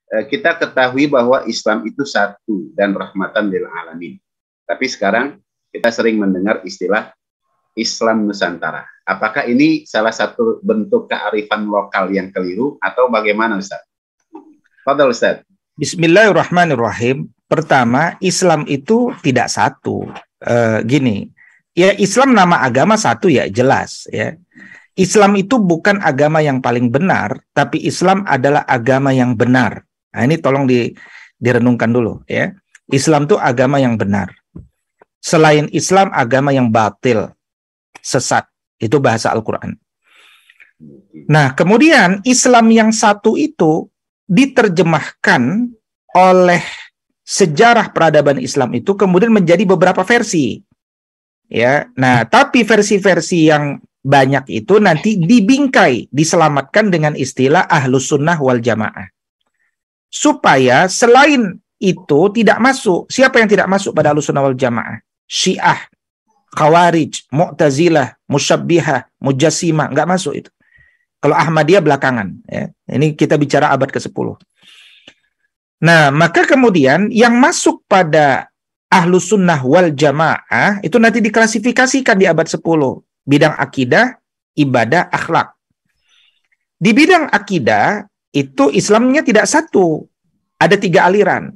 kita ketahui bahwa Islam itu satu dan rahmatan lil alamin. Tapi sekarang kita sering mendengar istilah Islam Nusantara. Apakah ini salah satu bentuk kearifan lokal yang keliru atau bagaimana, Ustaz? Fadhal, Ustaz. Bismillahirrahmanirrahim. Pertama, Islam itu tidak satu. Gini, ya Islam nama agama satu ya jelas ya. Islam itu bukan agama yang paling benar, tapi Islam adalah agama yang benar. Nah, ini tolong direnungkan dulu ya. Islam itu agama yang benar. Selain Islam, agama yang batil, sesat. Itu bahasa Al-Quran. Nah, kemudian Islam yang satu itu diterjemahkan oleh sejarah peradaban Islam itu kemudian menjadi beberapa versi. Ya, nah, tapi versi-versi yang banyak itu nanti dibingkai, diselamatkan dengan istilah Ahlus Sunnah wal Jamaah. Supaya selain itu tidak masuk. Siapa yang tidak masuk pada Ahlus Sunnah wal Jamaah? Syiah, Khawarij, Mu'tazilah, Musyabbihah, Mujassimah, nggak masuk itu. Kalau Ahmadiyah belakangan. Ya. Ini kita bicara abad ke-10. Nah, maka kemudian yang masuk pada Ahlus Sunnah wal Jamaah itu nanti diklasifikasikan di abad 10. Bidang akidah, ibadah, akhlak. Di bidang akidah, itu Islamnya tidak satu. Ada 3 aliran.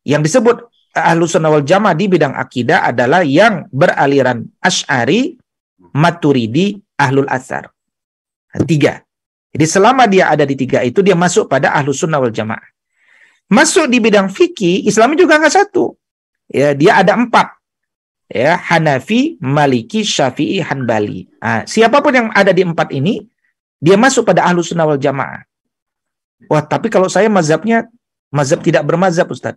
Yang disebut Ahlus Sunnah wal Jamaah di bidang akidah adalah yang beraliran Asy'ari, Maturidi, Ahlul Athar. 3. Jadi selama dia ada di 3 itu, dia masuk pada Ahlus Sunnah wal Jamaah. Masuk di bidang fikih, Islam juga nggak satu. Ya, dia ada 4. Ya, Hanafi, Maliki, Syafi'i, Hanbali. Nah, siapapun yang ada di 4 ini, dia masuk pada Ahlus Sunnah wal Jamaah. Wah, tapi kalau saya mazhabnya mazhab tidak bermazhab, Ustaz.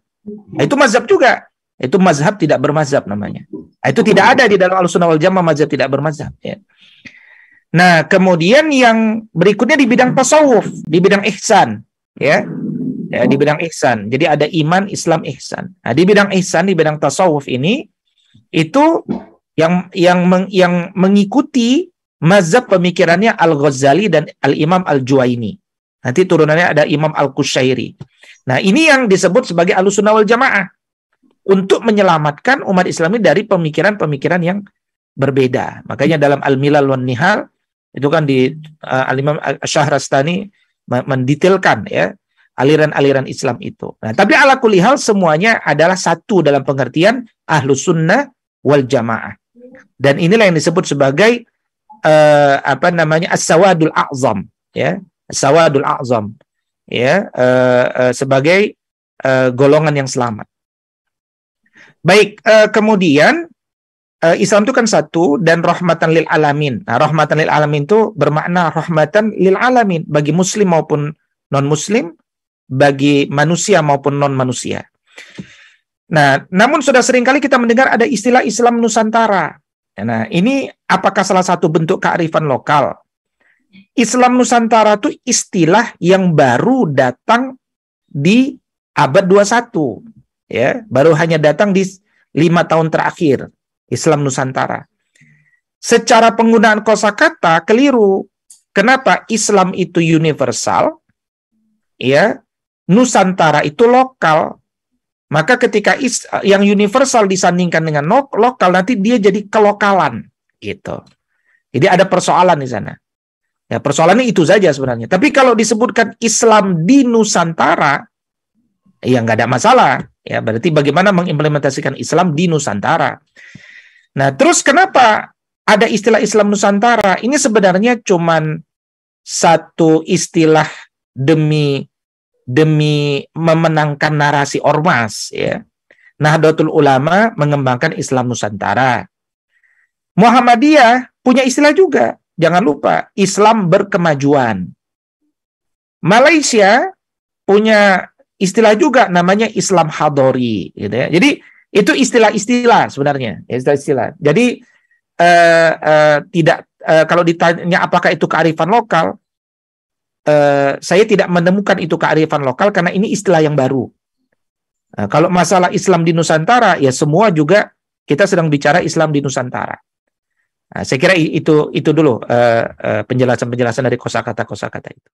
Nah, itu mazhab juga. Itu mazhab tidak bermazhab namanya. Nah, itu tidak ada di dalam Ahlus Sunnah wal Jamaah mazhab tidak bermazhab. Ya. Nah, kemudian yang berikutnya di bidang tasawuf, di bidang ihsan. Ya, di bidang ihsan. Jadi ada iman, Islam, ihsan. Nah, di bidang ihsan, di bidang tasawuf ini, itu yang mengikuti mazhab pemikirannya Al-Ghazali dan Al-Imam Al-Juwaini. Nanti turunannya ada Imam Al-Qushairi. Nah, ini yang disebut sebagai Ahlus Sunnah wal Jamaah untuk menyelamatkan umat Islam ini dari pemikiran-pemikiran yang berbeda. Makanya dalam Al-Milal wan Nihal itu kan di Al-Imam Syahrastani mendetailkan ya aliran-aliran Islam itu. Nah, tapi ala kulli hal semuanya adalah satu dalam pengertian Ahlus Sunnah wal Jamaah. Dan inilah yang disebut sebagai As-Sawadul A'zam ya. As-Sawadul A'zam ya, sebagai golongan yang selamat. Baik, kemudian Islam itu kan satu dan rahmatan lil alamin. Nah, rahmatan lil alamin itu bermakna rahmatan lil alamin bagi muslim maupun non muslim, bagi manusia maupun non manusia. Nah, namun sudah seringkali kita mendengar ada istilah Islam Nusantara. Nah, ini apakah salah satu bentuk kearifan lokal? Islam Nusantara itu istilah yang baru datang di abad 21. Ya, baru hanya datang di 5 tahun terakhir, Islam Nusantara. Secara penggunaan kosakata keliru. Kenapa? Islam itu universal, ya, Nusantara itu lokal. Maka ketika yang universal disandingkan dengan lokal, nanti dia jadi kelokalan, gitu. Jadi ada persoalan di sana. Ya, persoalannya itu saja sebenarnya. Tapi kalau disebutkan Islam di Nusantara, ya nggak ada masalah. Ya, berarti bagaimana mengimplementasikan Islam di Nusantara. Nah, terus kenapa ada istilah Islam Nusantara? Ini sebenarnya cuman satu istilah demi memenangkan narasi ormas. Ya. Nahdlatul Ulama mengembangkan Islam Nusantara. Muhammadiyah punya istilah juga. Jangan lupa, Islam berkemajuan. Malaysia punya istilah juga namanya Islam Hadori, gitu ya. Jadi itu istilah-istilah sebenarnya, istilah-istilah. Jadi tidak kalau ditanya apakah itu kearifan lokal, saya tidak menemukan itu kearifan lokal karena ini istilah yang baru. Nah, kalau masalah Islam di Nusantara, ya semua juga kita sedang bicara Islam di Nusantara. Nah, saya kira itu dulu penjelasan dari kosakata itu.